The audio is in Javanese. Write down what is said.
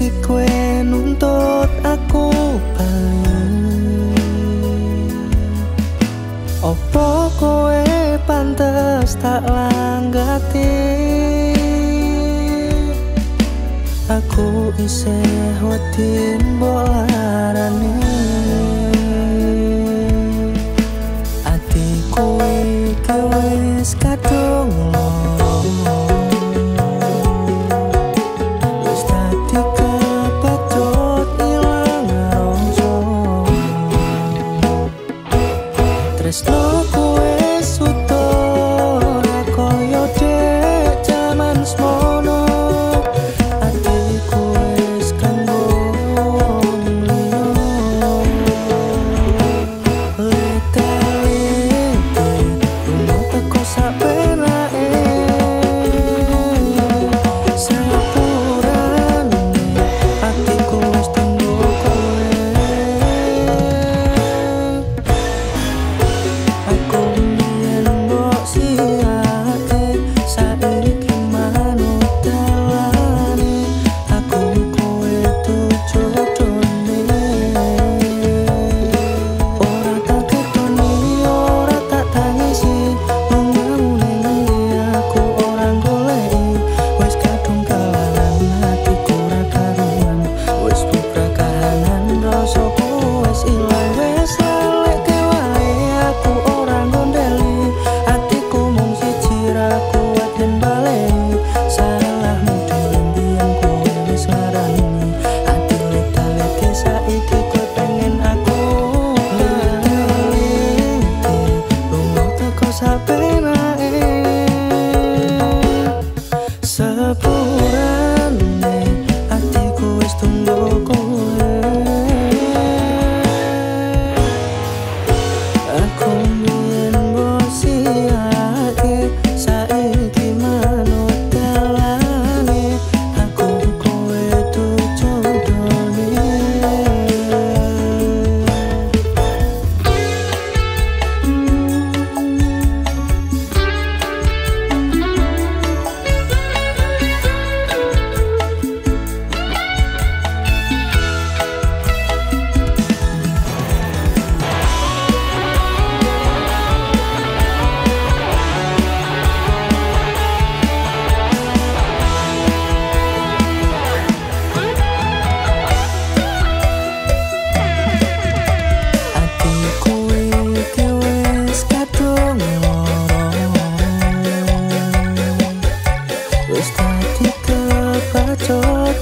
dadi kowe nuntut aku bali. Opo kowe pantes tak langgati? Aku isih wedi mbok larani. Atiku iki wis kadung wis dadi kebacut ilang rongso. Tresnoku wis utuh kaya dek jaman semono. Atiku wis kanggo wong liya. Lete-lete lunga teko sapenake. Sepurane atiku wis tunggu kowe. Aku mbiyen mbok siake, saiki manut dalane. Aku kowe tuju jodone. Ora tak ketoni, ora tak tangisi. Mengune aku ora goleki. Wis kadung kalangan hatiku ora karuan. Wis bubrah kahanan rasaku wis ilang. Wis leleke wae aku ora ngondeli. Atiku mung siji ra kuat yen baleni. Salahmu dhewe mbiyen kowe wis ngarani. Ati lete-lete saiki kowe pengen aku. Lete-lete lunga teko sapenake. Sepurane atiku wis tunggu kowe. Aku mbiyen mbok siake, saiki manut dalane. Aku kowe tuju jodone. Atiku iki wis kadung lara. Wis dadi kebacut